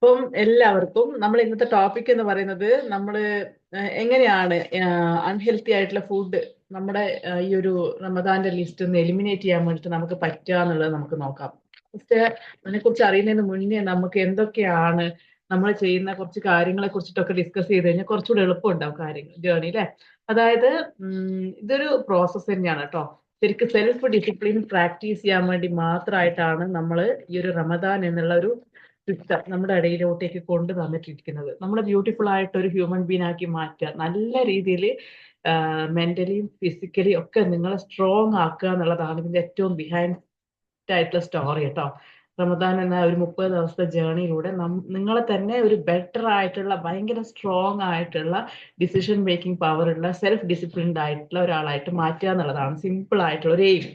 അപ്പം എല്ലാവർക്കും നമ്മൾ ഇന്നത്തെ ടോപ്പിക് എന്ന് പറയുന്നത് നമ്മൾ എങ്ങനെയാണ് അൺഹെൽത്തി ആയിട്ടുള്ള ഫുഡ് നമ്മുടെ ഈ ഒരു റമദാന്റെ ലിസ്റ്റ് ഒന്ന് എലിമിനേറ്റ് ചെയ്യാൻ വേണ്ടിയിട്ട് നമുക്ക് പറ്റുക എന്നുള്ളത് നമുക്ക് നോക്കാം. ഫസ്റ്റ് അതിനെക്കുറിച്ച് അറിയുന്നതിന് മുന്നേ നമുക്ക് എന്തൊക്കെയാണ് നമ്മൾ ചെയ്യുന്ന കുറച്ച് കാര്യങ്ങളെ കുറിച്ചിട്ടൊക്കെ ഡിസ്കസ് ചെയ്ത് കഴിഞ്ഞാൽ കുറച്ചുകൂടെ എളുപ്പമുണ്ടാവും കാര്യങ്ങൾ ജേർണി അല്ലേ. അതായത് ഇതൊരു പ്രോസസ്സ് തന്നെയാണ് കേട്ടോ. ശരിക്കും സെൽഫ് ഡിസിപ്ലിൻ പ്രാക്ടീസ് ചെയ്യാൻ വേണ്ടി മാത്രമായിട്ടാണ് നമ്മൾ ഈ ഒരു റമദാൻ എന്നുള്ള ഒരു സിസ്റ്റം നമ്മുടെ ഇടയിലോട്ടേക്ക് കൊണ്ട് തന്നിട്ടിരിക്കുന്നത്. നമ്മൾ ബ്യൂട്ടിഫുൾ ആയിട്ട് ഒരു ഹ്യൂമൻ ബീങ് ആക്കി മാറ്റുക, നല്ല രീതിയിൽ മെന്റലിയും ഫിസിക്കലി ഒക്കെ നിങ്ങളെ സ്ട്രോങ് ആക്കുക എന്നുള്ളതാണ് ഇതിന്റെ ഏറ്റവും ബിഹൈൻഡ് ആയിട്ടുള്ള സ്റ്റോറി കേട്ടോ. റമദാൻ എന്ന ഒരു 30 ദിവസത്തെ ജേർണിയിലൂടെ നിങ്ങളെ തന്നെ ഒരു ബെറ്റർ ആയിട്ടുള്ള ഭയങ്കര സ്ട്രോങ് ആയിട്ടുള്ള ഡിസിഷൻ മേക്കിംഗ് പവർ ഉള്ള സെൽഫ് ഡിസിപ്ലിൻഡ് ആയിട്ടുള്ള ഒരാളായിട്ട് മാറ്റുക എന്നുള്ളതാണ് സിമ്പിൾ ആയിട്ടുള്ള ഒരു എയിം.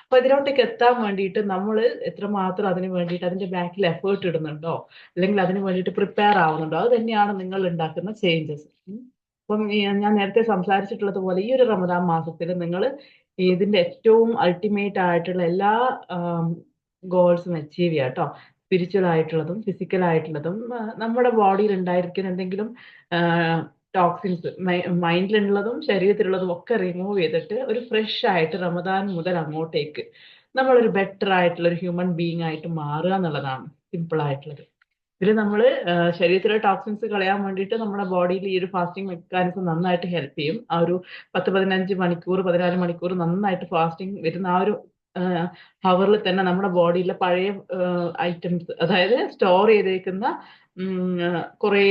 അപ്പൊ ഇതിലോട്ടേക്ക് എത്താൻ വേണ്ടിയിട്ട് നമ്മൾ എത്രമാത്രം അതിന് വേണ്ടിയിട്ട് അതിന്റെ ബാക്കിൽ എഫേർട്ട് ഇടുന്നുണ്ടോ, അല്ലെങ്കിൽ അതിന് വേണ്ടിയിട്ട് പ്രിപ്പയർ ആവുന്നുണ്ടോ, അത് തന്നെയാണ് നിങ്ങൾ ഉണ്ടാക്കുന്ന ചേഞ്ചസ്. അപ്പം ഞാൻ നേരത്തെ സംസാരിച്ചിട്ടുള്ളത് പോലെ ഈ ഒരു റമദാൻ മാസത്തിൽ നിങ്ങൾ ഇതിന്റെ ഏറ്റവും അൾട്ടിമേറ്റ് ആയിട്ടുള്ള എല്ലാ ഗോൾസും അച്ചീവ് ചെയ്യുക കേട്ടോ. സ്പിരിച്വൽ ആയിട്ടുള്ളതും ഫിസിക്കൽ ആയിട്ടുള്ളതും നമ്മുടെ ബോഡിയിൽ ഉണ്ടായിരിക്കുന്ന എന്തെങ്കിലും ടോക്സിൻസ് മൈൻഡിലുള്ളതും ശരീരത്തിലുള്ളതും ഒക്കെ റിമൂവ് ചെയ്തിട്ട് ഒരു ഫ്രഷ് ആയിട്ട് റമദാൻ മുതൽ അങ്ങോട്ടേക്ക് നമ്മളൊരു ബെറ്റർ ആയിട്ടുള്ള ഒരു ഹ്യൂമൻ ബീങ് ആയിട്ട് മാറുക എന്നുള്ളതാണ് സിമ്പിൾ ആയിട്ടുള്ളത്. ഇതിൽ നമ്മൾ ശരീരത്തിലെ ടോക്സിൻസ് കളയാൻ വേണ്ടിയിട്ട് നമ്മുടെ ബോഡിയിൽ ഈ ഒരു ഫാസ്റ്റിംഗ് മെക്കാനിസം നന്നായിട്ട് ഹെൽപ്പ് ചെയ്യും. ആ ഒരു 10-15 മണിക്കൂർ 14 മണിക്കൂർ നന്നായിട്ട് ഫാസ്റ്റിംഗ് വരുന്ന ആ ഒരു ഹവറിൽ തന്നെ നമ്മുടെ ബോഡിയിലെ പഴയ ഐറ്റംസ്, അതായത് സ്റ്റോർ ചെയ്തേക്കുന്ന കുറേ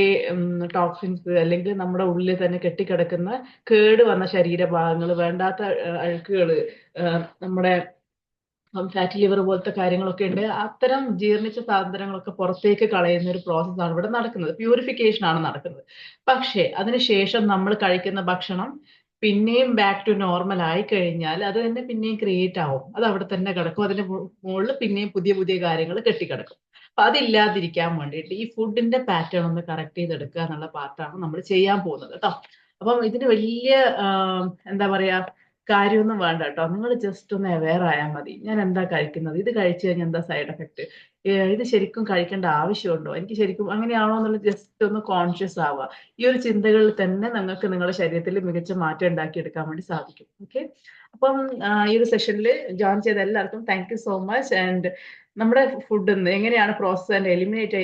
ടോക്സിൻസ് അല്ലെങ്കിൽ നമ്മുടെ ഉള്ളിൽ തന്നെ കെട്ടിക്കിടക്കുന്ന കേട് വന്ന ശരീരഭാഗങ്ങൾ, വേണ്ടാത്ത അഴുക്കുകൾ, നമ്മുടെ ഫാറ്റി ലിവർ പോലത്തെ കാര്യങ്ങളൊക്കെ ഉണ്ട്. അത്തരം ജീർണിച്ച സാധനങ്ങളൊക്കെ പുറത്തേക്ക് കളയുന്ന ഒരു പ്രോസസ്സാണ് ഇവിടെ നടക്കുന്നത്. പ്യൂരിഫിക്കേഷൻ ആണ് നടക്കുന്നത്. പക്ഷേ അതിനുശേഷം നമ്മൾ കഴിക്കുന്ന ഭക്ഷണം പിന്നെയും ബാക്ക് ടു നോർമൽ ആയി കഴിഞ്ഞാൽ അത് തന്നെ പിന്നെയും ക്രിയേറ്റ് ആവും. അത് അവിടെ തന്നെ കിടക്കും. അതിന്റെ മുകളിൽ പിന്നെയും പുതിയ പുതിയ കാര്യങ്ങൾ കെട്ടിക്കിടക്കും. അപ്പൊ അതില്ലാതിരിക്കാൻ വേണ്ടിയിട്ട് ഈ ഫുഡിന്റെ പാറ്റേൺ ഒന്ന് കറക്റ്റ് ചെയ്തെടുക്കുക എന്നുള്ള പാർട്ടാണ് നമ്മൾ ചെയ്യാൻ പോകുന്നത് കേട്ടോ. അപ്പം ഇതിന് വലിയ എന്താ പറയാ കാര്യമൊന്നും വേണ്ട കേട്ടോ. നിങ്ങൾ ജസ്റ്റ് ഒന്ന് അവെയർ ആയാൽ മതി. ഞാൻ എന്താ കഴിക്കുന്നത്, ഇത് കഴിച്ചു കഴിഞ്ഞാൽ എന്താ സൈഡ് എഫക്ട്, ഇത് ശരിക്കും കഴിക്കേണ്ട ആവശ്യമുണ്ടോ, എനിക്ക് ശരിക്കും അങ്ങനെയാണോ എന്നുള്ളത് ജസ്റ്റ് ഒന്ന് കോൺഷ്യസ് ആവുക. ഈ ഒരു ചിന്തകളിൽ തന്നെ നിങ്ങൾക്ക് നിങ്ങളുടെ ശരീരത്തിൽ മികച്ച മാറ്റം ഉണ്ടാക്കിയെടുക്കാൻ വേണ്ടി സാധിക്കും. ഓക്കെ. അപ്പം ഈ ഒരു സെഷനിൽ ജോയിൻ ചെയ്ത എല്ലാവർക്കും thank you so much. And നമ്മുടെ ഫുഡ് എങ്ങനെയാണ് പ്രോസസ് ആൻഡ് എലിമിനേറ്റ്,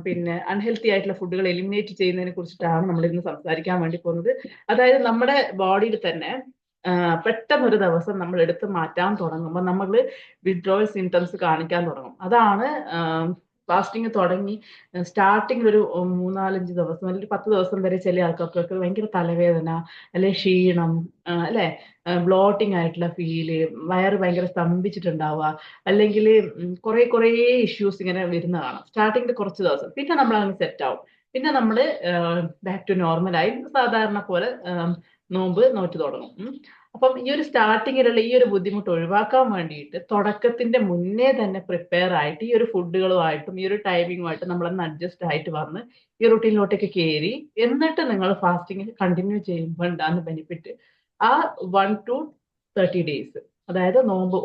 പിന്നെ അൺഹെൽത്തി ആയിട്ടുള്ള ഫുഡുകൾ എലിമിനേറ്റ് ചെയ്യുന്നതിനെ കുറിച്ചിട്ടാണ് നമ്മൾ ഇന്ന് സംസാരിക്കാൻ വേണ്ടി പോകുന്നത്. അതായത് നമ്മുടെ ബോഡിയിൽ തന്നെ പെട്ടെന്ന് ഒരു ദിവസം നമ്മൾ എടുത്ത് മാറ്റാൻ തുടങ്ങുമ്പോൾ നമ്മൾ വിഡ്രോവൽ സിംറ്റംസ് കാണിക്കാൻ തുടങ്ങും. അതാണ് ഫാസ്റ്റിംഗ് തുടങ്ങി സ്റ്റാർട്ടിങ്ങിൽ ഒരു 3-4-5 ദിവസം അല്ലെങ്കിൽ 10 ദിവസം വരെ ചില ആൾക്കാർക്കൊക്കെ ഭയങ്കര തലവേദന, അല്ലെ ക്ഷീണം, അല്ലെ ബ്ലോട്ടിംഗ് ആയിട്ടുള്ള ഫീല്, വയറ് ഭയങ്കര സ്തംഭിച്ചിട്ടുണ്ടാവുക, അല്ലെങ്കിൽ കുറെ കുറേ ഇഷ്യൂസ് ഇങ്ങനെ വരുന്ന കാണാം സ്റ്റാർട്ടിങ്ങിൽ കുറച്ച് ദിവസം. പിന്നെ നമ്മൾ അങ്ങ് സെറ്റ് ആവും. പിന്നെ നമ്മൾ ബാക്ക് ടു നോർമലായി സാധാരണ പോലെ നോമ്പ് നോറ്റ് തുടങ്ങും. അപ്പം ഈ ഒരു സ്റ്റാർട്ടിങ്ങിലുള്ള ഈ ഒരു ബുദ്ധിമുട്ട് ഒഴിവാക്കാൻ വേണ്ടിയിട്ട് തുടക്കത്തിന്റെ മുന്നേ തന്നെ പ്രിപ്പയർ ആയിട്ട് ഈ ഒരു ഫുഡുകളുമായിട്ടും ഈ ഒരു ടൈമിങ്ങുമായിട്ട് നമ്മളൊന്ന് അഡ്ജസ്റ്റ് ആയിട്ട് വന്ന് ഈ റുട്ടീനിലോട്ടേക്ക് കയറി എന്നിട്ട് നിങ്ങൾ ഫാസ്റ്റിംഗ് കണ്ടിന്യൂ ചെയ്യുമ്പോൾ ഉണ്ടാകുന്ന ബെനിഫിറ്റ് ആ 1 to 30 days, അതായത്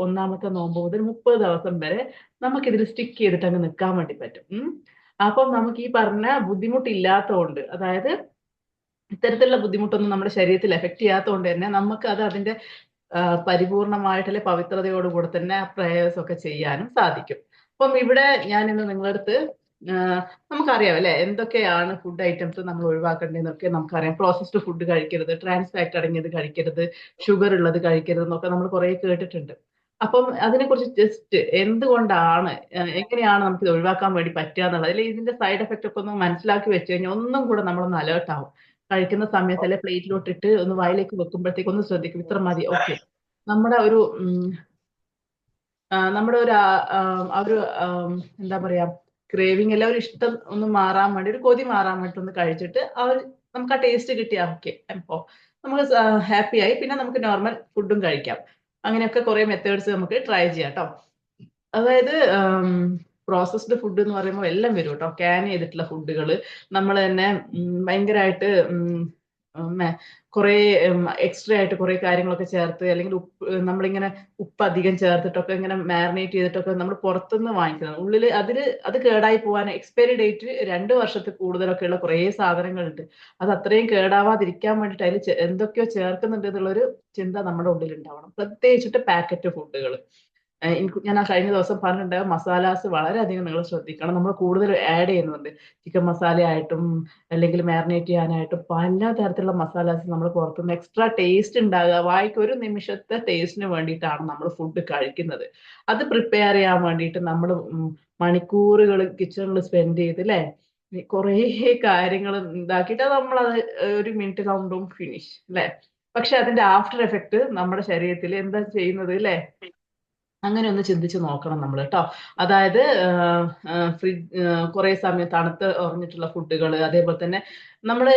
ഒന്നാമത്തെ നോമ്പ് മുതൽ 30 ദിവസം വരെ നമുക്കിതിൽ സ്റ്റിക്ക് ചെയ്തിട്ട് അങ്ങ് നിൽക്കാൻ വേണ്ടി പറ്റും. അപ്പം നമുക്ക് ഈ പറഞ്ഞ ബുദ്ധിമുട്ടില്ലാത്തതുകൊണ്ട്, അതായത് ഇത്തരത്തിലുള്ള ബുദ്ധിമുട്ടൊന്നും നമ്മുടെ ശരീരത്തിൽ എഫക്ട് ചെയ്യാത്തതുകൊണ്ട് തന്നെ നമുക്ക് അത് അതിന്റെ പരിപൂർണമായിട്ടുള്ള പവിത്രതയോടുകൂടെ തന്നെ പ്രേയേഴ്സ് ഒക്കെ ചെയ്യാനും സാധിക്കും. അപ്പം ഇവിടെ ഞാൻ ഇന്ന് നിങ്ങളുടെ അടുത്ത് നമുക്കറിയാം അല്ലെ എന്തൊക്കെയാണ് ഫുഡ് ഐറ്റംസ് നമ്മൾ ഒഴിവാക്കേണ്ടതെന്നൊക്കെ നമുക്കറിയാം. പ്രോസസ്ഡ് ഫുഡ് കഴിക്കരുത്, ട്രാൻസ് ഫാറ്റ് അടങ്ങിയത് കഴിക്കരുത്, ഷുഗർ ഉള്ളത് കഴിക്കരുത് എന്നൊക്കെ നമ്മൾ കുറെ കേട്ടിട്ടുണ്ട്. അപ്പം അതിനെക്കുറിച്ച് ജസ്റ്റ് എന്തുകൊണ്ടാണ്, എങ്ങനെയാണ് നമുക്ക് ഇത് ഒഴിവാക്കാൻ വേണ്ടി പറ്റുക എന്നുള്ളത്, അല്ലെങ്കിൽ ഇതിന്റെ സൈഡ് എഫക്റ്റ് ഒക്കെ ഒന്ന് മനസ്സിലാക്കി വെച്ച് കഴിഞ്ഞാൽ ഒന്നും കൂടെ നമ്മളൊന്ന് അലേർട്ട് ആവും. കഴിക്കുന്ന സമയത്ത് അല്ലെ പ്ലേറ്റിലോട്ട് ഇട്ട് ഒന്ന് വായിലേക്ക് വെക്കുമ്പോഴത്തേക്ക് ഒന്ന് ശ്രദ്ധിക്കും, ഇത്ര മതി, ഓക്കെ. നമ്മുടെ ഒരു നമ്മുടെ ഒരു ആ ഒരു എന്താ പറയാ ക്രേവിങ് അല്ല, ഒരു ഇഷ്ടം ഒന്ന് മാറാൻ വേണ്ടി, ഒരു കൊതി മാറാൻ വേണ്ടി ഒന്ന് കഴിച്ചിട്ട് ആ ഒരു നമുക്ക് ആ ടേസ്റ്റ് കിട്ടിയാ ഓക്കെ, അപ്പോ നമ്മൾ ഹാപ്പി ആയി. പിന്നെ നമുക്ക് നോർമൽ ഫുഡും കഴിക്കാം. അങ്ങനെയൊക്കെ കുറെ മെത്തേഡ്സ് നമുക്ക് ട്രൈ ചെയ്യാം കേട്ടോ. അതായത് പ്രോസസ്ഡ് ഫുഡ് എന്ന് പറയുമ്പോൾ എല്ലാം വരും കേട്ടോ. ക്യാൻ ചെയ്തിട്ടുള്ള ഫുഡുകൾ നമ്മൾ തന്നെ ഭയങ്കരമായിട്ട് കുറെ എക്സ്ട്രാ ആയിട്ട് കുറെ കാര്യങ്ങളൊക്കെ ചേർത്ത്, അല്ലെങ്കിൽ നമ്മളിങ്ങനെ ഉപ്പ് അധികം ചേർത്തിട്ടൊക്കെ ഇങ്ങനെ മാരിനേറ്റ് ചെയ്തിട്ടൊക്കെ നമ്മൾ പുറത്തുനിന്ന് വാങ്ങിക്കുന്നത്. ഉള്ളില് അത് കേടായി പോകാൻ എക്സ്പയറി ഡേറ്റ് 2 വർഷത്തിൽ കൂടുതലൊക്കെ ഉള്ള കുറേ സാധനങ്ങളുണ്ട്. അത് അത്രയും കേടാവാതിരിക്കാൻ വേണ്ടിയിട്ട് അതിൽ എന്തൊക്കെയോ ചേർക്കുന്നുണ്ട് എന്നുള്ളൊരു ചിന്ത നമ്മുടെ ഉള്ളിൽ ഉണ്ടാവണം, പ്രത്യേകിച്ചിട്ട് പാക്കറ്റ് ഫുഡുകൾ. ഞാൻ ആ കഴിഞ്ഞ ദിവസം പറഞ്ഞിട്ടുണ്ടാവും, മസാലാസ് വളരെയധികം നിങ്ങൾ ശ്രദ്ധിക്കണം. നമ്മൾ കൂടുതൽ ആഡ് ചെയ്യുന്നുണ്ട്, ചിക്കൻ മസാല ആയിട്ടും അല്ലെങ്കിൽ മാരിനേറ്റ് ചെയ്യാനായിട്ടും പല തരത്തിലുള്ള മസാലാസ് നമ്മൾ പുറത്തുനിന്ന്. എക്സ്ട്രാ ടേസ്റ്റ് ഉണ്ടാകുക, വായിക്ക് ഒരു നിമിഷത്തെ ടേസ്റ്റിന് വേണ്ടിയിട്ടാണ് നമ്മൾ ഫുഡ് കഴിക്കുന്നത്. അത് പ്രിപ്പയർ ചെയ്യാൻ വേണ്ടിയിട്ട് നമ്മൾ മണിക്കൂറുകൾ കിച്ചണിൽ സ്പെൻഡ് ചെയ്ത് അല്ലേ, കുറേ കാര്യങ്ങൾ ഇതാക്കിയിട്ട് നമ്മളത് ഒരു മിനിറ്റിലാവുമ്പം ഫിനിഷ് അല്ലേ. പക്ഷെ അതിന്റെ ആഫ്റ്റർ എഫക്ട് നമ്മുടെ ശരീരത്തിൽ എന്താ ചെയ്യുന്നത് അല്ലേ, അങ്ങനെ ഒന്ന് ചിന്തിച്ച് നോക്കണം നമ്മൾ കേട്ടോ. അതായത് ഫ്രിഡ്ജ് കുറെ സമയം തണുത്ത് ഉറഞ്ഞിട്ടുള്ള ഫുഡുകൾ, അതേപോലെ തന്നെ നമ്മൾ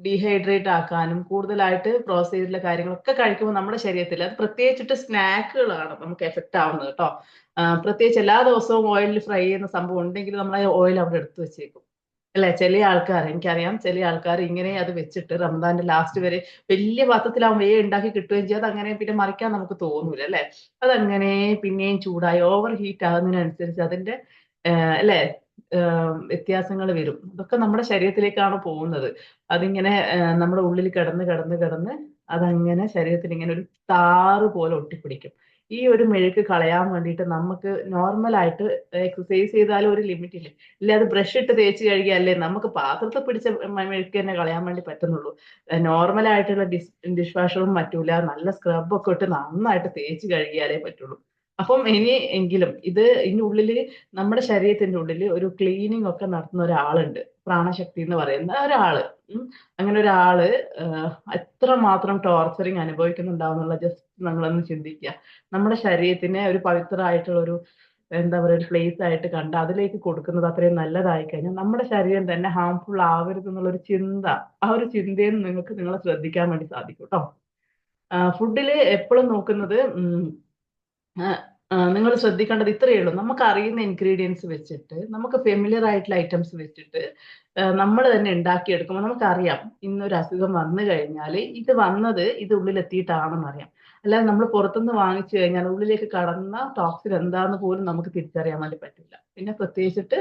ഡീഹൈഡ്രേറ്റ് ആക്കാനും കൂടുതലായിട്ട് പ്രോസസ് ചെയ്തിട്ടുള്ള കാര്യങ്ങളൊക്കെ കഴിക്കുമ്പോൾ നമ്മുടെ ശരീരത്തിൽ, അത് പ്രത്യേകിച്ചിട്ട് സ്നാക്കുകളാണ് നമുക്ക് എഫക്റ്റ് ആവുന്നത് കേട്ടോ. പ്രത്യേകിച്ച് എല്ലാ ദിവസവും ഓയിലിൽ ഫ്രൈ ചെയ്യുന്ന സംഭവം ഉണ്ടെങ്കിൽ നമ്മൾ ആ ഓയിൽ അവിടെ എടുത്തു വെച്ചേക്കും അല്ലെ. ചില ആൾക്കാർ, എനിക്കറിയാം ചില ആൾക്കാർ ഇങ്ങനെ അത് വെച്ചിട്ട് റമദാന്റെ ലാസ്റ്റ് വരെ വലിയ പാത്രത്തിലാവും ഉണ്ടാക്കി കിട്ടുകയും ചെയ്യും. അതങ്ങനെ പിന്നെ മറിക്കാൻ നമുക്ക് തോന്നൂല അല്ലെ. അതങ്ങനെ പിന്നെയും ചൂടായി ഓവർ ഹീറ്റ് ആകുന്നതിനനുസരിച്ച് അതിന്റെ അല്ലെ വ്യത്യാസങ്ങൾ വരും. അതൊക്കെ നമ്മുടെ ശരീരത്തിലേക്കാണ് പോകുന്നത്. അതിങ്ങനെ നമ്മുടെ ഉള്ളിൽ കിടന്ന് കിടന്ന് കിടന്ന് അതങ്ങനെ ശരീരത്തിൽ ഇങ്ങനെ ഒരു താറ് പോലെ ഒട്ടിപ്പിടിക്കും. ഈ ഒരു മെഴുക്ക് കളയാൻ വേണ്ടിയിട്ട് നമുക്ക് നോർമലായിട്ട് എക്സസൈസ് ചെയ്താലും ഒരു ലിമിറ്റ് ഇല്ലേ. ഇല്ല അത് ബ്രഷ് ഇട്ട് തേച്ച് കഴുകിയല്ലേ നമുക്ക് പാത്രത്തിൽ പിടിച്ച മെഴുക്ക് തന്നെ കളയാൻ വേണ്ടി പറ്റുന്നുള്ളൂ. നോർമൽ ആയിട്ടുള്ള ഡിഷ് വാഷറും പറ്റൂല, നല്ല സ്ക്രബ് ഒക്കെ ഇട്ട് നന്നായിട്ട് തേച്ച് കഴുകിയാലേ പറ്റുള്ളൂ. അപ്പം ഇനി എങ്കിലും ഇതിന്റെ ഉള്ളില്, നമ്മുടെ ശരീരത്തിന്റെ ഉള്ളില് ഒരു ക്ലീനിങ് ഒക്കെ നടത്തുന്ന ഒരാളുണ്ട്, പ്രാണശക്തി എന്ന് പറയുന്ന ഒരാള്. ഉം. അങ്ങനെ ഒരാള് എത്രമാത്രം ടോർച്ചറിങ് അനുഭവിക്കുന്നുണ്ടാവുന്നുള്ള ജസ്റ്റ് നമ്മളൊന്ന് ചിന്തിക്കുക. നമ്മുടെ ശരീരത്തിനെ ഒരു പവിത്രമായിട്ടുള്ള ഒരു എന്താ പറയുക ഒരു പ്ലേസ് ആയിട്ട് കണ്ട് അതിലേക്ക് കൊടുക്കുന്നത് അത്രയും നല്ലതായി കഴിഞ്ഞാൽ നമ്മുടെ ശരീരം തന്നെ ഹാംഫുൾ ആവരുത് എന്നുള്ള ഒരു ചിന്ത, ആ ഒരു ചിന്തയിൽ നിങ്ങൾക്ക് നിങ്ങളെ ശ്രദ്ധിക്കാൻ വേണ്ടി സാധിക്കും കേട്ടോ. ഫുഡില് എപ്പോഴും നോക്കുന്നത് നിങ്ങൾ ശ്രദ്ധിക്കേണ്ടത് ഇത്രയേ ഉള്ളൂ. നമുക്ക് അറിയുന്ന ഇൻഗ്രീഡിയൻസ് വെച്ചിട്ട്, നമുക്ക് ഫെമിലിയർ ആയിട്ടുള്ള ഐറ്റംസ് വെച്ചിട്ട് നമ്മൾ തന്നെ ഉണ്ടാക്കിയെടുക്കുമ്പോൾ നമുക്കറിയാം ഇന്നൊരു അസുഖം വന്നു കഴിഞ്ഞാൽ ഇത് വന്നത് ഇത് ഉള്ളിലെത്തിയിട്ടാണെന്ന് അറിയാം. അല്ലാതെ നമ്മൾ പുറത്തുനിന്ന് വാങ്ങിച്ചു കഴിഞ്ഞാൽ ഉള്ളിലേക്ക് കടന്ന ടോക്സിൻ എന്താന്ന് പോലും നമുക്ക് തിരിച്ചറിയാൻ വേണ്ടി പറ്റില്ല. പിന്നെ പ്രത്യേകിച്ചിട്ട്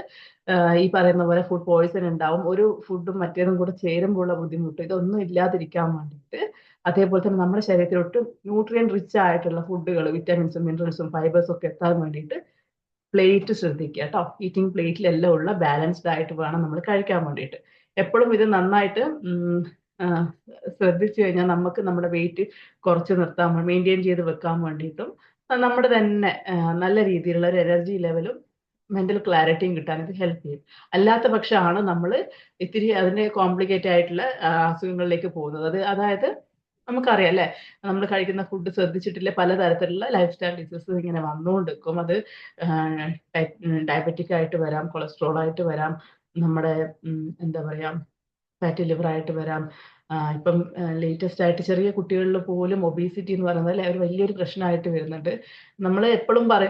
ഈ പറയുന്ന പോലെ ഫുഡ് പോയ്സൺ ഉണ്ടാവും. ഒരു ഫുഡും മറ്റേതും കൂടെ ചേരുമ്പോഴുള്ള ബുദ്ധിമുട്ട്, ഇതൊന്നും ഇല്ലാതിരിക്കാൻ വേണ്ടിയിട്ട്, അതേപോലെ തന്നെ നമ്മുടെ ശരീരത്തിലോട്ട് ന്യൂട്രിയൻ റിച്ച് ആയിട്ടുള്ള ഫുഡുകൾ, വിറ്റാമിൻസും മിനറൽസും ഫൈബേഴ്സും ഒക്കെ എത്താൻ വേണ്ടിയിട്ട് പ്ലേറ്റ് ശ്രദ്ധിക്കുക കേട്ടോ. ഈറ്റിംഗ് പ്ലേറ്റിലെല്ലാം ഉള്ള ബാലൻസ്ഡ് ആയിട്ട് വേണം നമ്മൾ കഴിക്കാൻ വേണ്ടിയിട്ട്. എപ്പോഴും ഇത് നന്നായിട്ട് ആ, ശ്രദ്ധിച്ചു കഴിഞ്ഞാൽ നമുക്ക് നമ്മുടെ വെയിറ്റ് കുറച്ച് നിർത്താൻ, മെയിൻറ്റെയിൻ ചെയ്ത് വെക്കാൻ വേണ്ടിയിട്ടും നമ്മുടെ തന്നെ നല്ല രീതിയിലുള്ള ഒരു എനർജി ലെവലും മെന്റൽ ക്ലാരിറ്റിയും കിട്ടാൻ ഇത് ഹെൽപ്പ് ചെയ്യും. അല്ലാത്ത പക്ഷമാണ് നമ്മൾ ഇത്തിരി അതിന്റെ കോംപ്ലിക്കേറ്റഡ് ആയിട്ടുള്ള അസുഖങ്ങളിലേക്ക് പോകുന്നത്. അതായത് നമുക്കറിയാം അല്ലെ, നമ്മൾ കഴിക്കുന്ന ഫുഡ് ശ്രദ്ധിച്ചിട്ടില്ലേ പലതരത്തിലുള്ള ലൈഫ് സ്റ്റൈൽ ഡിസീസസ് ഇങ്ങനെ വന്നുകൊണ്ടിരിക്കും. അത് ഡയബറ്റിക് ആയിട്ട് വരാം, കൊളസ്ട്രോൾ ആയിട്ട് വരാം, നമ്മുടെ എന്താ പറയാ ഫാറ്റി ലിവർ ആയിട്ട് വരാം. ഇപ്പം ലേറ്റസ്റ്റ് ആയിട്ട് ചെറിയ കുട്ടികളിൽ പോലും ഒബീസിറ്റി എന്ന് പറയുന്നത് അല്ലെ ഒരു വലിയൊരു പ്രശ്നമായിട്ട് വരുന്നുണ്ട്.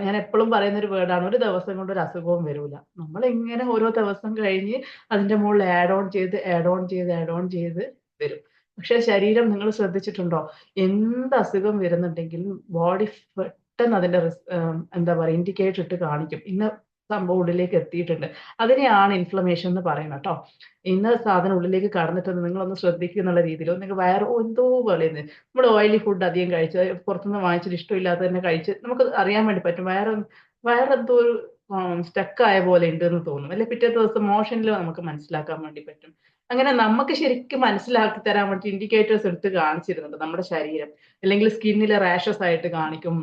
ഞാൻ എപ്പോഴും പറയുന്ന ഒരു വേർഡാണ്, ഒരു ദിവസം കൊണ്ട് ഒരു അസുഖവും വരൂല. നമ്മൾ ഇങ്ങനെ ഓരോ ദിവസം കഴിഞ്ഞ് അതിന്റെ മുകളിൽ ആഡ് ഓൺ ചെയ്ത് ആഡ് ഓൺ ചെയ്ത് ആഡ് ഓൺ ചെയ്ത് വരും. പക്ഷെ ശരീരം നിങ്ങൾ ശ്രദ്ധിച്ചിട്ടുണ്ടോ, എന്ത് അസുഖം വരുന്നുണ്ടെങ്കിലും ബോഡി പെട്ടെന്ന് അതിന്റെ എന്താ പറയുക ഇൻഡിക്കേറ്റർ ഇട്ട് കാണിക്കും, ഇന്ന സംഭവം ഉള്ളിലേക്ക് എത്തിയിട്ടുണ്ട്. അതിനെയാണ് ഇൻഫ്ലമേഷൻ എന്ന് പറയുന്നത് കേട്ടോ. ഇന്ന സാധനം ഉള്ളിലേക്ക് കടന്നിട്ടുണ്ട്, നിങ്ങളൊന്ന് ശ്രദ്ധിക്കുക എന്നുള്ള രീതിയിൽ. നിങ്ങൾക്ക് വയറ് എന്തോ പോലെയെന്ന്, നമ്മൾ ഓയിലി ഫുഡ് അധികം കഴിച്ച് പുറത്തുനിന്ന് വാങ്ങിച്ചിട്ട് ഇഷ്ടമില്ലാതെ തന്നെ കഴിച്ച് നമുക്ക് അറിയാൻ വേണ്ടി പറ്റും, വയറെന്തോ ഒരു സ്റ്റക്ക് ആയ പോലെ ഉണ്ട് എന്ന് തോന്നും അല്ലെ. പിറ്റേ ദിവസം മോഷനിൽ നമുക്ക് മനസ്സിലാക്കാൻ വേണ്ടി പറ്റും. അങ്ങനെ നമുക്ക് ശരിക്കും മനസ്സിലാക്കി തരാൻ വേണ്ടി ഇൻഡിക്കേറ്റേഴ്സ് എടുത്ത് കാണിച്ചിരുന്നുണ്ട് നമ്മുടെ ശരീരം. അല്ലെങ്കിൽ സ്കിന്നിലെ റാഷസ് ആയിട്ട് കാണിക്കും,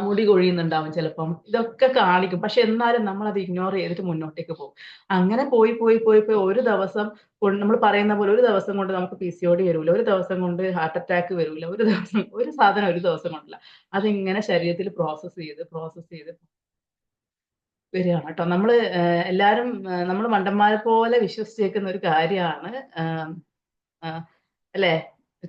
മുടി കൊഴിയുന്നുണ്ടാവും ചിലപ്പം, ഇതൊക്കെ കാണിക്കും. പക്ഷെ എന്നാലും നമ്മൾ അത് ഇഗ്നോർ ചെയ്തിട്ട് മുന്നോട്ടേക്ക് പോകും. അങ്ങനെ പോയി പോയി പോയി പോയി ഒരു ദിവസം കൊണ്ട് നമ്മൾ പറയുന്ന പോലെ ഒരു ദിവസം കൊണ്ട് നമുക്ക് PCOD വരൂല, ഒരു ദിവസം കൊണ്ട് ഹാർട്ട് അറ്റാക്ക് വരൂല, ഒരു ദിവസം ഒരു സാധനം ഒരു ദിവസം കൊണ്ടല്ല. അതിങ്ങനെ ശരീരത്തിൽ പ്രോസസ്സ് ചെയ്ത് വരികയാണ് കേട്ടോ. നമ്മള് എല്ലാരും നമ്മൾ മണ്ടന്മാരെ പോലെ വിശ്വസിച്ചേക്കുന്ന ഒരു കാര്യമാണ്, അല്ലെ,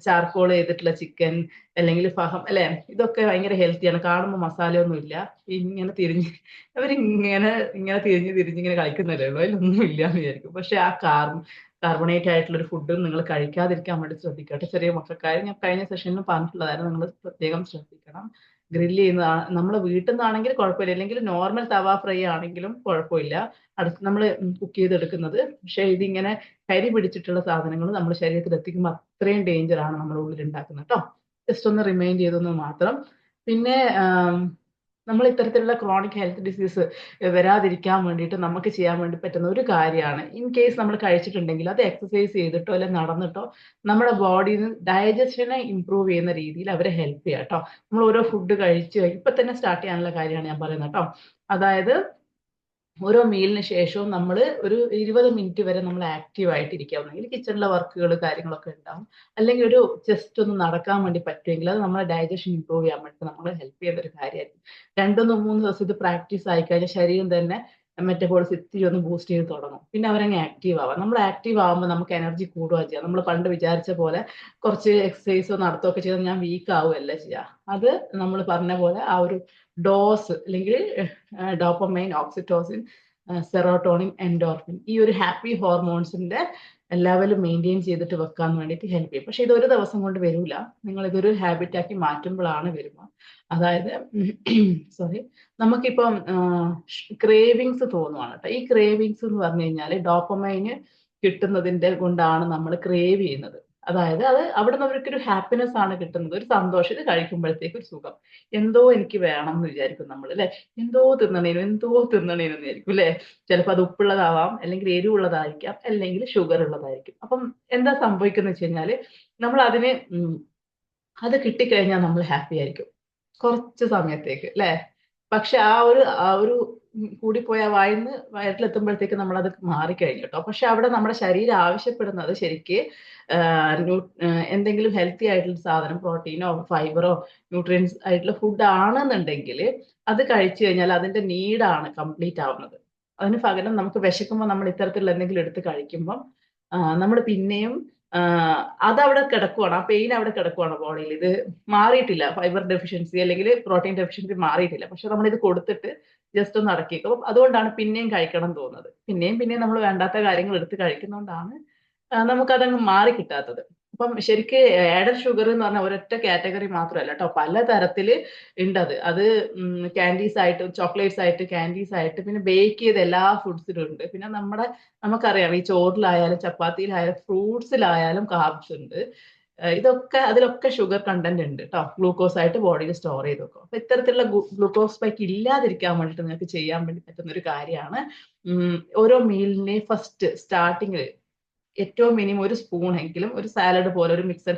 ചാർക്കോൾ ചെയ്തിട്ടുള്ള ചിക്കൻ അല്ലെങ്കിൽ ഫഹം അല്ലെ, ഇതൊക്കെ ഭയങ്കര ഹെൽത്തിയാണ്. കാണുമ്പോൾ മസാലയൊന്നും ഇല്ല, ഇങ്ങനെ തിരിഞ്ഞ് അവരിങ്ങനെ ഇങ്ങനെ തിരിഞ്ഞ് തിരിഞ്ഞ് ഇങ്ങനെ കളിക്കുന്നല്ലേ ഉള്ളൂ, അതിലൊന്നും ഇല്ല എന്ന് വിചാരിക്കും. പക്ഷെ ആ കാർബണേറ്റ് ആയിട്ടുള്ള ഒരു ഫുഡ് നിങ്ങൾ കഴിക്കാതിരിക്കാൻ വേണ്ടി ശ്രദ്ധിക്കട്ടെ. ചെറിയ മക്കൾക്കാരും ഞാൻ കഴിഞ്ഞ സെഷനിൽ പറഞ്ഞിട്ടുള്ളതായിരുന്നു, നിങ്ങൾ പ്രത്യേകം ശ്രദ്ധിക്കണം. ഗ്രില്ല് ചെയ്യുന്ന നമ്മൾ വീട്ടിൽ നിന്നാണെങ്കിൽ കുഴപ്പമില്ല, അല്ലെങ്കിൽ നോർമൽ തവ ഫ്രൈ ആണെങ്കിലും കുഴപ്പമില്ല, അടുത്ത് നമ്മൾ കുക്ക് ചെയ്തെടുക്കുന്നത്. പക്ഷെ ഇതിങ്ങനെ കരി പിടിച്ചിട്ടുള്ള സാധനങ്ങൾ നമ്മുടെ ശരീരത്തിൽ എത്തിക്കുമ്പോൾ അത്രയും ഡേഞ്ചർ ആണ് നമ്മുടെ ഉള്ളിൽ ഉണ്ടാക്കുന്നത് കേട്ടോ. ജസ്റ്റ് ഒന്ന് റിമൈൻഡ് ചെയ്തെന്ന് മാത്രം. പിന്നെ നമ്മൾ ഇത്തരത്തിലുള്ള ക്രോണിക് ഹെൽത്ത് ഡിസീസ് വരാതിരിക്കാൻ വേണ്ടിയിട്ട് നമുക്ക് ചെയ്യാൻ വേണ്ടി പറ്റുന്ന ഒരു കാര്യമാണ്, ഇൻ കേസ് നമ്മൾ കഴിച്ചിട്ടുണ്ടെങ്കിൽ അത് എക്സസൈസ് ചെയ്തിട്ടോ അല്ലെങ്കിൽ നടന്നിട്ടോ നമ്മുടെ ബോഡിയിൽ നിന്ന് ഡൈജഷനെ ഇമ്പ്രൂവ് ചെയ്യുന്ന രീതിയിൽ അവരെ ഹെൽപ്പ് ചെയ്യാം കേട്ടോ. നമ്മൾ ഓരോ ഫുഡ് കഴിച്ച് ഇപ്പൊ തന്നെ സ്റ്റാർട്ട് ചെയ്യാനുള്ള കാര്യമാണ് ഞാൻ പറയുന്നത് കേട്ടോ. അതായത് ഓരോ മീലിന് ശേഷവും നമ്മൾ ഒരു 20 മിനിറ്റ് വരെ നമ്മൾ ആക്റ്റീവ് ആയിട്ടിരിക്കുക. ഒന്നെങ്കിൽ കിച്ചണിലെ വർക്കുകൾ കാര്യങ്ങളൊക്കെ ഉണ്ടാവും, അല്ലെങ്കിൽ ഒരു ജസ്റ്റ് ഒന്ന് നടക്കാൻ വേണ്ടി പറ്റുമെങ്കിൽ അത് നമ്മുടെ ഡൈജഷൻ ഇമ്പ്രൂവ് ചെയ്യാൻ വേണ്ടി നമ്മളെ ഹെൽപ്പ് ചെയ്യുന്ന ഒരു കാര്യമായിരിക്കും. 2-3 ദിവസം ഇത് പ്രാക്ടീസ് ആയി കഴിഞ്ഞാൽ ശരീരം തന്നെ മെറ്റബോളിസം ഇത്തിരി ഒന്ന് ബൂസ്റ്റ് ചെയ്ത് തുടങ്ങും. പിന്നെ അവരങ്ങ് ആക്റ്റീവ് ആവാം. നമ്മൾ ആക്റ്റീവ് ആകുമ്പോൾ നമുക്ക് എനർജി കൂടുകയാണ് ചെയ്യുക. നമ്മൾ പണ്ട് വിചാരിച്ച പോലെ കുറച്ച് എക്സസൈസോ നടത്തുകയൊക്കെ ചെയ്താൽ ഞാൻ വീക്ക് ആവുകയല്ല ചെയ്യുക. അത് നമ്മൾ പറഞ്ഞ പോലെ ആ ഒരു ഡോസ് അല്ലെങ്കിൽ ഡോപ്പമൈൻ, ഓക്സിറ്റോസിൻ, സെറോട്ടോണിൻ, എൻഡോർഫിൻ, ഈ ഒരു ഹാപ്പി ഹോർമോൺസിന്റെ ലെവൽ മെയിൻറ്റെയിൻ ചെയ്തിട്ട് വെക്കാൻ വേണ്ടിയിട്ട് ഹെൽപ്പ് ചെയ്യും. പക്ഷെ ഇത് ഒരു ദിവസം കൊണ്ട് വരില്ല, നിങ്ങൾ ഇതൊരു ഹാബിറ്റ് ആക്കി മാറ്റുമ്പോഴാണ് വരുന്നത്. അതായത് സോറി, നമുക്കിപ്പം ക്രേവിങ്സ് തോന്നുവാണ് കേട്ടോ. ഈ ക്രേവിങ്സ് എന്ന് പറഞ്ഞു കഴിഞ്ഞാൽ ഡോപ്പമൈന് കിട്ടുന്നതിന്റെ കൊണ്ടാണ് നമ്മൾ ക്രേവ് ചെയ്യുന്നത്. അതായത് അത് അവിടെ നിന്ന് അവർക്കൊരു ഹാപ്പിനെസ് ആണ് കിട്ടുന്നത്, ഒരു സന്തോഷം. ഇത് കഴിക്കുമ്പോഴത്തേക്ക് ഒരു സുഖം, എന്തോ എനിക്ക് വേണം എന്ന് വിചാരിക്കും നമ്മൾ അല്ലെ, എന്തോ തിന്നണേനും വിചാരിക്കും അല്ലെ. ചിലപ്പോൾ അത് ഉപ്പുള്ളതാവാം, അല്ലെങ്കിൽ എരിവുള്ളതായിരിക്കാം, അല്ലെങ്കിൽ ഷുഗർ ഉള്ളതായിരിക്കും. അപ്പം എന്താ സംഭവിക്കുന്നത് വെച്ച് കഴിഞ്ഞാല് നമ്മൾ അതിന് അത് കിട്ടിക്കഴിഞ്ഞാൽ നമ്മൾ ഹാപ്പി ആയിരിക്കും കുറച്ച് സമയത്തേക്ക് അല്ലെ. പക്ഷെ ആ ഒരു കൂടിപ്പോയ വായിന്ന് വയറ്റിലെത്തുമ്പോഴത്തേക്ക് നമ്മളത് മാറിക്കഴിഞ്ഞു കേട്ടോ. പക്ഷെ അവിടെ നമ്മുടെ ശരീരം ആവശ്യപ്പെടുന്നത് ശരിക്ക് എന്തെങ്കിലും ഹെൽത്തി ആയിട്ടുള്ള സാധനം, പ്രോട്ടീനോ ഫൈബറോ ന്യൂട്രിയൻസ് ആയിട്ടുള്ള ഫുഡ് ആണെന്നുണ്ടെങ്കിൽ അത് കഴിച്ചു കഴിഞ്ഞാൽ അതിന്റെ നീഡാണ് കംപ്ലീറ്റ് ആവുന്നത്. അതിന് പകരം നമുക്ക് വിശക്കുമ്പോൾ നമ്മൾ ഇത്തരത്തിലുള്ള എന്തെങ്കിലും എടുത്ത് കഴിക്കുമ്പോൾ നമ്മൾ പിന്നെയും അതവിടെ കിടക്കുവാണ്, ആ പെയിൻ അവിടെ കിടക്കുവാണ് ബോഡിയിൽ. ഇത് മാറിയിട്ടില്ല, ഫൈബർ ഡെഫിഷ്യൻസി അല്ലെങ്കിൽ പ്രോട്ടീൻ ഡെഫിഷ്യൻസി മാറിയിട്ടില്ല. പക്ഷെ നമ്മൾ ഇത് കൊടുത്തിട്ട് ജസ്റ്റ് ഒന്ന് അടക്കിയേക്കും. അപ്പം അതുകൊണ്ടാണ് പിന്നെയും കഴിക്കണം തോന്നുന്നത്. പിന്നെയും നമ്മൾ വേണ്ടാത്ത കാര്യങ്ങൾ എടുത്ത് കഴിക്കുന്നതുകൊണ്ടാണ് നമുക്കതങ്ങ് മാറി കിട്ടാത്തത്. അപ്പം ശരിക്ക് ആഡഡ് ഷുഗർ എന്ന് പറഞ്ഞാൽ ഒരൊറ്റ കാറ്റഗറി മാത്രമല്ല കേട്ടോ, പല തരത്തില് ഉണ്ട് അത്. അത് കാൻഡീസ് ആയിട്ട്, ചോക്ലേറ്റ്സ് ആയിട്ട്, കാൻഡീസ് ആയിട്ട്, പിന്നെ ബേക്ക് ചെയ്ത എല്ലാ ഫുഡ്സിലും ഉണ്ട്. പിന്നെ നമുക്കറിയാം ഈ ചോറിലായാലും ചപ്പാത്തിയിലായാലും ഫ്രൂട്ട്സിലായാലും കാർബ്സ് ഉണ്ട്. ഇതൊക്കെ അതിലൊക്കെ ഷുഗർ കണ്ടന്റ് ഉണ്ട് കേട്ടോ, ഗ്ലൂക്കോസ് ആയിട്ട് ബോഡിയിൽ സ്റ്റോർ ചെയ്ത് വെക്കും. അപ്പൊ ഇത്തരത്തിലുള്ള ഗ്ലൂക്കോസ് സ്പൈക്ക് ഇല്ലാതിരിക്കാൻ വേണ്ടിയിട്ട് നിങ്ങൾക്ക് ചെയ്യാൻ വേണ്ടി പറ്റുന്ന ഒരു കാര്യമാണ് ഓരോ മീലിനെ ഫസ്റ്റ് സ്റ്റാർട്ടിങ്ങിൽ ഏറ്റവും മിനിമം ഒരു സ്പൂൺ എങ്കിലും ഒരു സാലഡ് പോലെ ഒരു മിക്സ്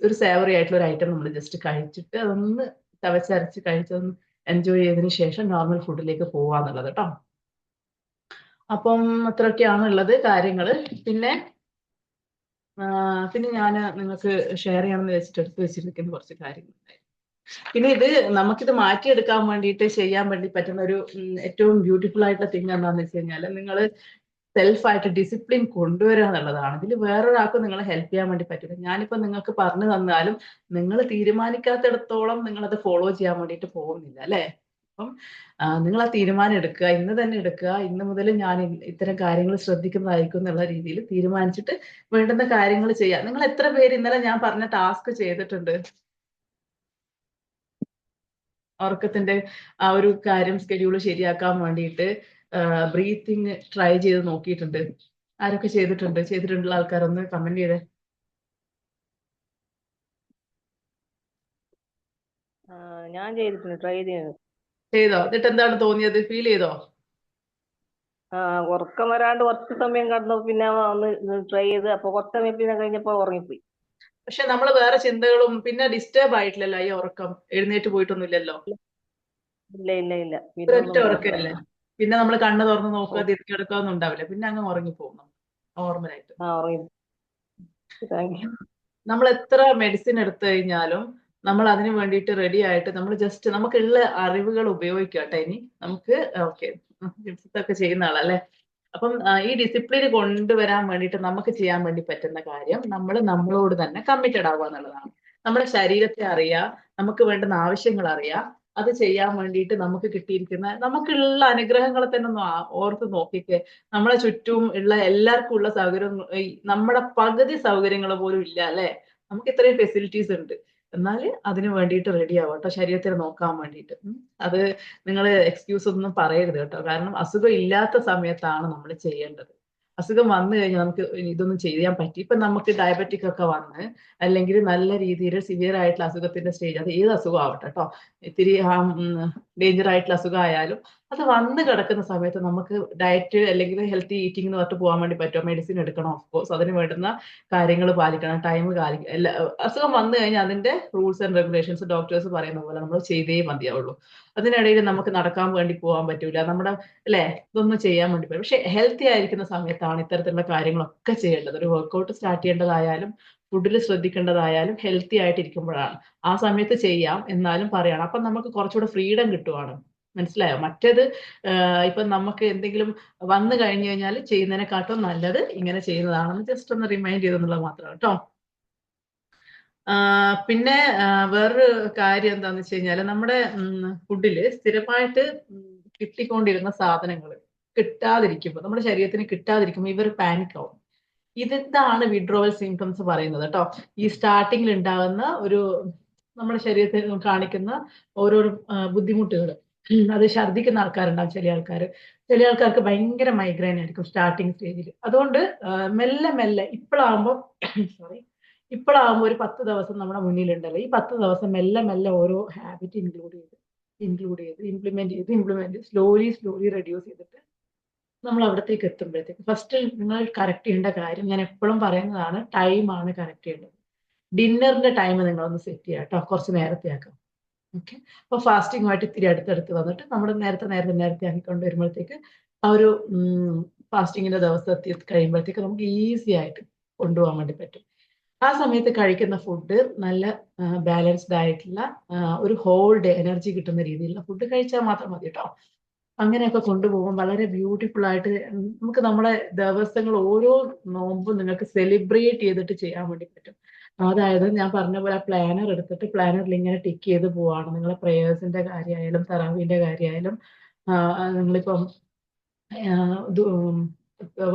ഒരു സേവറി ആയിട്ടുള്ള ഒരു ഐറ്റം നമ്മൾ ജസ്റ്റ് കഴിച്ചിട്ട് അതൊന്ന് ചവച്ചരച്ച് കഴിച്ചതൊന്ന് എൻജോയ് ചെയ്തതിന് ശേഷം നോർമൽ ഫുഡിലേക്ക് പോവാന്നുള്ളത് കേട്ടോ. അപ്പം അത്രയൊക്കെയാണ് ഉള്ളത് കാര്യങ്ങൾ. പിന്നെ ഞാൻ നിങ്ങൾക്ക് ഷെയർ ചെയ്യണമെന്ന് വെച്ചിട്ട് എടുത്ത് വെച്ചിരിക്കുന്ന കുറച്ച് കാര്യങ്ങളുണ്ടായിരുന്നു. പിന്നെ നമുക്കിത് മാറ്റിയെടുക്കാൻ വേണ്ടിയിട്ട് ചെയ്യാൻ വേണ്ടി പറ്റുന്ന ഒരു ഏറ്റവും ബ്യൂട്ടിഫുൾ ആയിട്ടുള്ള തിങ് എന്താണെന്ന് വെച്ച് കഴിഞ്ഞാൽ നിങ്ങൾ സെൽഫായിട്ട് ഡിസിപ്ലിൻ കൊണ്ടുവരിക എന്നുള്ളതാണ്. ഇതിൽ വേറൊരാൾക്ക് നിങ്ങളെ ഹെൽപ്പ് ചെയ്യാൻ വേണ്ടി പറ്റില്ല. ഞാനിപ്പോ നിങ്ങൾക്ക് പറഞ്ഞു തന്നാലും നിങ്ങൾ തീരുമാനിക്കാത്തിടത്തോളം നിങ്ങൾ അത് ഫോളോ ചെയ്യാൻ വേണ്ടിയിട്ട് പോകുന്നില്ല അല്ലെ. അപ്പം നിങ്ങൾ ആ തീരുമാനം എടുക്കുക, ഇന്ന് തന്നെ എടുക്കുക. ഇന്ന് മുതൽ ഞാൻ ഇത്തരം കാര്യങ്ങൾ ശ്രദ്ധിക്കുന്നതായിരിക്കും എന്നുള്ള രീതിയിൽ തീരുമാനിച്ചിട്ട് വേണ്ടുന്ന കാര്യങ്ങൾ ചെയ്യാം. നിങ്ങൾ എത്ര പേര് ഇന്നലെ ഞാൻ പറഞ്ഞ ടാസ്ക് ചെയ്തിട്ടുണ്ട്? ഉറക്കത്തിന്റെ ആ ഒരു കാര്യം സ്കെഡ്യൂൾ ശരിയാക്കാൻ വേണ്ടിയിട്ട് ബ്രീത്തിങ് ട്രൈ ചെയ്ത് നോക്കിയിട്ടുണ്ട്? ആരൊക്കെ ചെയ്തിട്ടുള്ള ആൾക്കാരൊന്ന് കമന്റ് ചെയ്തേ. ഞാൻ ചെയ്തിട്ടുണ്ട്, ട്രൈ ചെയ്തു. ചെയ്തോ? എന്നിട്ട് എന്താണ് തോന്നിയത്? ഫീൽ ചെയ്തോ? ഉറക്കം വരാണ്ട് കുറച്ച് സമയം കടന്നു, പിന്നെ ഒന്ന് ട്രൈ ചെയ്ത്, അപ്പൊ കുറച്ച് സമയം പിന്നെ കഴിഞ്ഞപ്പോ ഉറങ്ങിപ്പോയി. പക്ഷെ നമ്മൾ വേറെ ചിന്തകളും പിന്നെ ഡിസ്റ്റർബ് ആയിട്ടില്ലല്ലോ ഈ ഉറക്കം? എഴുന്നേറ്റ് പോയിട്ടൊന്നുമില്ലല്ലോ? ഇല്ല ഇല്ല ഇല്ല, പിന്നെ ഒരൊറ്റ ഒന്നും ഉറക്കല്ലേ? പിന്നെ നമ്മൾ കണ്ണ് തുറന്ന് നോക്കുക, ഓ, തിരിച്ചു കിടക്കുക ഒന്നും ഉണ്ടാവില്ല, പിന്നെ അങ്ങ് ഉറങ്ങിപ്പോകും നോർമലായിട്ട്. ഉറങ്ങി. Thank you. നമ്മൾ എത്ര മെഡിസിൻ എടുത്തു കഴിഞ്ഞാലും നമ്മൾ അതിന് വേണ്ടിയിട്ട് റെഡി ആയിട്ട് നമ്മൾ ജസ്റ്റ് നമുക്കുള്ള അറിവുകൾ ഉപയോഗിക്കട്ടെ. ഇനി നമുക്ക് ഓക്കെ ഒക്കെ ചെയ്യുന്ന ആളല്ലേ. അപ്പം ഈ ഡിസിപ്ലിൻ കൊണ്ടുവരാൻ വേണ്ടിയിട്ട് നമുക്ക് ചെയ്യാൻ വേണ്ടി പറ്റുന്ന കാര്യം നമ്മൾ നമ്മളോട് തന്നെ കമ്മിറ്റഡ് ആവുക എന്നുള്ളതാണ്. നമ്മുടെ ശരീരത്തെ അറിയാം, നമുക്ക് വേണ്ടുന്ന ആവശ്യങ്ങൾ അറിയാം. അത് ചെയ്യാൻ വേണ്ടിയിട്ട് നമുക്ക് കിട്ടിയിരിക്കുന്ന നമുക്കുള്ള അനുഗ്രഹങ്ങളെ തന്നെ ഒന്ന് ഓർത്ത് നോക്കിക്ക്. നമ്മളെ ചുറ്റും ഉള്ള എല്ലാവർക്കും ഉള്ള സൗകര്യം നമ്മുടെ പകുതി സൗകര്യങ്ങൾ പോലും ഇല്ല അല്ലെ. നമുക്ക് ഇത്രയും ഫെസിലിറ്റീസ് ഉണ്ട്. എന്നാൽ അതിന് വേണ്ടിയിട്ട് റെഡി ആവാം കേട്ടോ, ശരീരത്തിന് നോക്കാൻ വേണ്ടിയിട്ട്. അത് നിങ്ങൾ എക്സ്ക്യൂസ് ഒന്നും പറയരുത് കേട്ടോ. കാരണം അസുഖം ഇല്ലാത്ത സമയത്താണ് നമ്മൾ ചെയ്യേണ്ടത്. അസുഖം വന്നു കഴിഞ്ഞാൽ നമുക്ക് ഇതൊന്നും ചെയ്യാൻ പറ്റി. ഇപ്പൊ നമുക്ക് ഡയബറ്റിക് ഒക്കെ വന്ന് അല്ലെങ്കിൽ നല്ല രീതിയിൽ സിവിയർ ആയിട്ടുള്ള അസുഖത്തിന്റെ സ്റ്റേജ്, അത് ഏത് അസുഖം ആവട്ടെ കേട്ടോ, ഇത്തിരി ഡേഞ്ചർ ആയിട്ടുള്ള അസുഖം ആയാലും അത് വന്ന് കിടക്കുന്ന സമയത്ത് നമുക്ക് ഡയറ്റ് അല്ലെങ്കിൽ ഹെൽത്തി ഈറ്റിംഗ് എന്ന് പറഞ്ഞിട്ട് പോകാൻ വേണ്ടി പറ്റുമോ? മെഡിസിൻ എടുക്കണം, ഓഫ് കോഴ്സ്. അതിന് വേണ്ടുന്ന കാര്യങ്ങൾ പാലിക്കണം, ടൈം പാലിക്കണം. അസുഖം വന്നു കഴിഞ്ഞാൽ അതിന്റെ റൂൾസ് ആൻഡ് റെഗുലേഷൻസ് ഡോക്ടേഴ്സ് പറയുന്ന പോലെ നമ്മൾ ചെയ്തേ മതിയാവുള്ളൂ. അതിനിടയിൽ നമുക്ക് നടക്കാൻ വേണ്ടി പോകാൻ പറ്റൂല, നമ്മുടെ അല്ലെ, ഇതൊന്നും ചെയ്യാൻ വേണ്ടി പറ്റും. പക്ഷെ ഹെൽത്തി ആയിരിക്കുന്ന സമയത്താണ് ഇത്തരത്തിലുള്ള കാര്യങ്ങളൊക്കെ ചെയ്യേണ്ടത്. ഒരു വർക്കൗട്ട് സ്റ്റാർട്ട് ചെയ്യേണ്ടതായാലും ഫുഡിൽ ശ്രദ്ധിക്കേണ്ടതായാലും ഹെൽത്തി ആയിട്ടിരിക്കുമ്പോഴാണ്. ആ സമയത്ത് ചെയ്യാം എന്നാലും പറയണം. അപ്പൊ നമുക്ക് കുറച്ചുകൂടെ ഫ്രീഡം കിട്ടുവാണ്. മനസ്സിലായോ? മറ്റേത് ഇപ്പൊ നമുക്ക് എന്തെങ്കിലും വന്നു കഴിഞ്ഞു കഴിഞ്ഞാൽ ചെയ്യുന്നതിനെക്കാട്ടും നല്ലത് ഇങ്ങനെ ചെയ്യുന്നതാണെന്ന് ജസ്റ്റ് ഒന്ന് റിമൈൻഡ് ചെയ്തെന്നുള്ളത് മാത്രമാണ് കേട്ടോ. പിന്നെ വേറൊരു കാര്യം എന്താന്ന് വെച്ച് കഴിഞ്ഞാൽ നമ്മുടെ ഫുഡില് സ്ഥിരമായിട്ട് കിട്ടിക്കൊണ്ടിരുന്ന സാധനങ്ങൾ കിട്ടാതിരിക്കുമ്പോൾ, നമ്മുടെ ശരീരത്തിന് കിട്ടാതിരിക്കുമ്പോൾ ഇവർ പാനിക് ആവും. ഇതെന്താണ് വിഡ്രോവൽ സിംറ്റംസ് പറയുന്നത് കേട്ടോ. ഈ സ്റ്റാർട്ടിങ്ങിൽ ഉണ്ടാകുന്ന ഒരു നമ്മുടെ ശരീരത്തിൽ കാണിക്കുന്ന ഓരോരോ ബുദ്ധിമുട്ടുകൾ. അത് ഛർദ്ദിക്കുന്ന ആൾക്കാരുണ്ടാവും ചില ആൾക്കാർക്ക് ഭയങ്കര മൈഗ്രെയിൻ ആയിരിക്കും സ്റ്റാർട്ടിങ് സ്റ്റേജിൽ. അതുകൊണ്ട് മെല്ലെ മെല്ലെ ഇപ്പോഴാകുമ്പോൾ സോറി ഇപ്പോഴാകുമ്പോൾ ഒരു 10 ദിവസം നമ്മുടെ മുന്നിലുണ്ടല്ലോ, ഈ 10 ദിവസം മെല്ലെ മെല്ലെ ഓരോ ഹാബിറ്റ് ഇംപ്ലിമെന്റ് ചെയ്ത് സ്ലോലി റെഡ്യൂസ് ചെയ്തിട്ട് നമ്മൾ അവിടത്തേക്ക് എത്തുമ്പോഴത്തേക്ക് ഫസ്റ്റ് നിങ്ങൾ കറക്റ്റ് ചെയ്യേണ്ട കാര്യം, ഞാൻ എപ്പോഴും പറയുന്നതാണ്, ടൈമാണ് കറക്റ്റ് ചെയ്യേണ്ടത്. ഡിന്നറിന്റെ ടൈം നിങ്ങളൊന്ന് സെറ്റ് ചെയ്യാം കേട്ടോ, കുറച്ച് നേരത്തെ ആക്കാം. ഓക്കെ. അപ്പൊ ഫാസ്റ്റിംഗുമായിട്ട് ഇത്തിരി അടുത്തടുത്ത് വന്നിട്ട് നമ്മൾ നേരത്തെ ആക്കിക്കൊണ്ട് വരുമ്പോഴത്തേക്ക് ആ ഒരു ഫാസ്റ്റിങ്ങിന്റെ ദിവസം എത്തി കഴിയുമ്പോഴത്തേക്ക് നമുക്ക് ഈസി ആയിട്ട് കൊണ്ടുപോകാൻ വേണ്ടി പറ്റും. ആ സമയത്ത് കഴിക്കുന്ന ഫുഡ് നല്ല ബാലൻസ്ഡ് ആയിട്ടുള്ള ഒരു ഹോൾ ഡേ എനർജി കിട്ടുന്ന രീതിയിലുള്ള ഫുഡ് കഴിച്ചാൽ മാത്രം മതി കേട്ടോ. അങ്ങനെയൊക്കെ കൊണ്ടുപോകും വളരെ ബ്യൂട്ടിഫുൾ ആയിട്ട് നമുക്ക് നമ്മുടെ ദിവസങ്ങൾ ഓരോ നോമ്പും നിങ്ങൾക്ക് സെലിബ്രേറ്റ് ചെയ്തിട്ട് ചെയ്യാൻ വേണ്ടി പറ്റും. അതായത് ഞാൻ പറഞ്ഞ പോലെ പ്ലാനർ എടുത്തിട്ട് പ്ലാനറിൽ ഇങ്ങനെ ടിക്ക് ചെയ്ത് പോവാണ്. നിങ്ങളെ പ്രേയേഴ്സിന്റെ കാര്യമായാലും തറാവീന്റെ കാര്യമായാലും നിങ്ങളിപ്പം ഇത്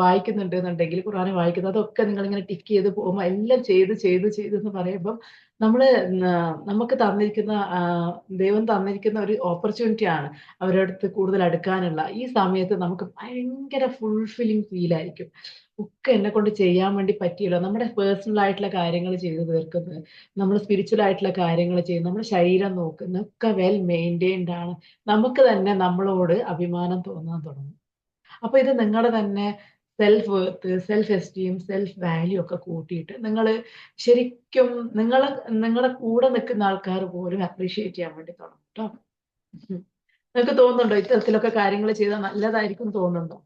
വായിക്കുന്നുണ്ട് എന്നുണ്ടെങ്കിൽ, ഖുർആൻ വായിക്കുന്നത്, അതൊക്കെ നിങ്ങൾ ഇങ്ങനെ ടിക്ക് ചെയ്ത് പോകുമ്പോൾ എല്ലാം ചെയ്ത് എന്ന് പറയുമ്പോൾ നമ്മള് നമുക്ക് തന്നിരിക്കുന്ന ദൈവം തന്നിരിക്കുന്ന ഒരു ഓപ്പർച്യൂണിറ്റി ആണ് അവരുടെ അടുത്ത് കൂടുതൽ അടുക്കാനുള്ള. ഈ സമയത്ത് നമുക്ക് ഭയങ്കര ഫുൾഫില്ലിംഗ് ഫീൽ ആയിരിക്കും. ഒക്കെ എന്നെ കൊണ്ട് ചെയ്യാൻ വേണ്ടി പറ്റിയല്ലോ. നമ്മുടെ പേഴ്സണൽ ആയിട്ടുള്ള കാര്യങ്ങൾ ചെയ്ത് തീർക്കുന്നത്, നമ്മൾ സ്പിരിച്വൽ ആയിട്ടുള്ള കാര്യങ്ങൾ ചെയ്യുന്നത്, നമ്മുടെ ശരീരം നോക്കുന്നത് ഒക്കെ വെൽ മെയിൻറ്റെയിൻഡ് ആണ്. നമുക്ക് തന്നെ നമ്മളോട് അഭിമാനം തോന്നാൻ തുടങ്ങും. അപ്പൊ ഇത് നിങ്ങളുടെ തന്നെ self worth, self esteem, self value ഒക്കെ കൂട്ടിയിട്ട് നിങ്ങൾ ശരിക്കും നിങ്ങളുടെ കൂടെ നിൽക്കുന്ന ആൾക്കാർ പോലും അപ്രീഷിയേറ്റ് ചെയ്യാൻ വേണ്ടി തുടങ്ങും കേട്ടോ. നിങ്ങൾക്ക് തോന്നുന്നുണ്ടോ ഇത്തരത്തിലൊക്കെ കാര്യങ്ങൾ ചെയ്താൽ നല്ലതായിരിക്കും തോന്നുന്നുണ്ടോ?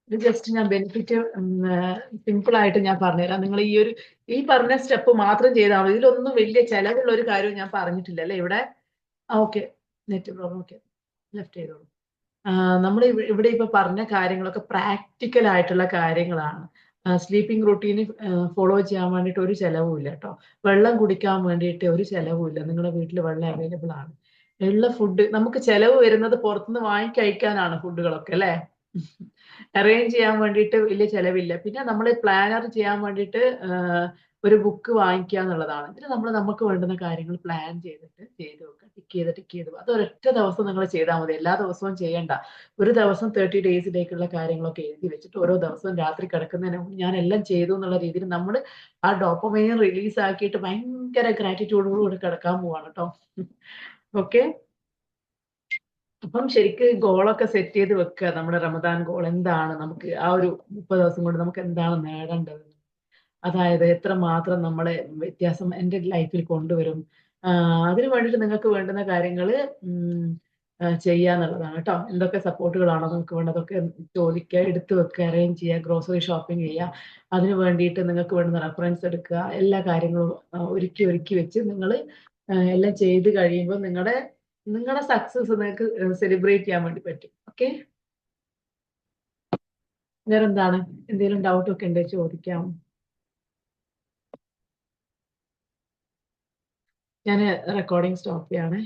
ഇത് ജസ്റ്റ് ഞാൻ ബെനിഫിറ്റ് സിമ്പിൾ ആയിട്ട് ഞാൻ പറഞ്ഞുതരാം. നിങ്ങൾ ഈ പറഞ്ഞ സ്റ്റെപ്പ് മാത്രം ചെയ്താൽ മതി. ഇതിലൊന്നും വലിയ ചെലവുള്ള ഒരു കാര്യവും ഞാൻ പറഞ്ഞിട്ടില്ല അല്ലേ ഇവിടെ. Okay, net problem. Okay, left ചെയ്തോളൂ. നമ്മൾ ഇവിടെ ഇപ്പൊ പറഞ്ഞ കാര്യങ്ങളൊക്കെ പ്രാക്ടിക്കൽ ആയിട്ടുള്ള കാര്യങ്ങളാണ്. സ്ലീപ്പിംഗ് റൂട്ടീന് ഫോളോ ചെയ്യാൻ വേണ്ടിയിട്ട് ഒരു ചെലവും ഇല്ല കേട്ടോ. വെള്ളം കുടിക്കാൻ വേണ്ടിയിട്ട് ഒരു ചെലവും ഇല്ല. നിങ്ങളുടെ വീട്ടിൽ വെള്ളം അവൈലബിൾ ആണ്. ഉള്ള ഫുഡ് നമുക്ക് ചെലവ് വരുന്നത് പുറത്തുനിന്ന് വാങ്ങി കഴിക്കാനാണ് ഫുഡുകളൊക്കെ അല്ലെ. അറേഞ്ച് ചെയ്യാൻ വേണ്ടിയിട്ട് വലിയ ചെലവില്ല. പിന്നെ നമ്മൾ പ്ലാനർ ചെയ്യാൻ വേണ്ടിയിട്ട് ഒരു ബുക്ക് വാങ്ങിക്കുക എന്നുള്ളതാണ്. ഇതിന് നമ്മൾ നമുക്ക് വേണ്ടുന്ന കാര്യങ്ങൾ പ്ലാൻ ചെയ്തിട്ട് ചെയ്ത് വെക്കുക, ടിക്ക് ചെയ്ത് അത് ഒരൊറ്റ ദിവസം നിങ്ങൾ ചെയ്താൽ മതി. എല്ലാ ദിവസവും ചെയ്യണ്ട. ഒരു ദിവസം 30 ഡേയ്സിലേക്കുള്ള കാര്യങ്ങളൊക്കെ എഴുതി വെച്ചിട്ട് ഓരോ ദിവസവും രാത്രി കിടക്കുന്നതിന് മുമ്പ് ഞാൻ എല്ലാം ചെയ്തു എന്നുള്ള രീതിയിൽ നമ്മൾ ആ ഡോപ്പമൈൻ റിലീസ് ആക്കിയിട്ട് ഭയങ്കര ഗ്രാറ്റിറ്റ്യൂഡോടുകൂടി കിടക്കാൻ പോവാണ് കേട്ടോ. ഓക്കെ. അപ്പം ശരിക്ക് ഗോളൊക്കെ സെറ്റ് ചെയ്ത് വെക്കുക. നമ്മുടെ റമദാൻ ഗോൾ എന്താണ്, നമുക്ക് ആ ഒരു 30 ദിവസം കൊണ്ട് നമുക്ക് എന്താണ് നേടേണ്ടത്, അതായത് എത്രമാത്രം നമ്മളെ വ്യത്യാസം എൻ്റെ ലൈഫിൽ കൊണ്ടുവരും. അതിന് വേണ്ടിയിട്ട് നിങ്ങൾക്ക് വേണ്ടുന്ന കാര്യങ്ങൾ ചെയ്യാന്നുള്ളതാണ് കേട്ടോ. എന്തൊക്കെ സപ്പോർട്ടുകളാണോ നിങ്ങൾക്ക് വേണ്ടത് അതൊക്കെ ചോദിക്കുക, എടുത്തു വെക്കുക, അറേഞ്ച് ചെയ്യുക, ഗ്രോസറി ഷോപ്പിംഗ് ചെയ്യുക. അതിന് വേണ്ടിയിട്ട് നിങ്ങൾക്ക് വേണ്ടുന്ന റെഫറൻസ് എടുക്കുക. എല്ലാ കാര്യങ്ങളും ഒരുക്കി വെച്ച് നിങ്ങൾ എല്ലാം ചെയ്ത് കഴിയുമ്പോൾ നിങ്ങളുടെ നിങ്ങളുടെ സക്സസ് നിങ്ങൾക്ക് സെലിബ്രേറ്റ് ചെയ്യാൻ വേണ്ടി പറ്റും. ഓക്കെ, വേറെന്താണ്? എന്തെങ്കിലും ഡൗട്ട് ഒക്കെ ഉണ്ടെങ്കിൽ ചോദിക്കാം. ഞാൻ റെക്കോർഡിംഗ് സ്റ്റോപ്പ് ചെയ്യണേ.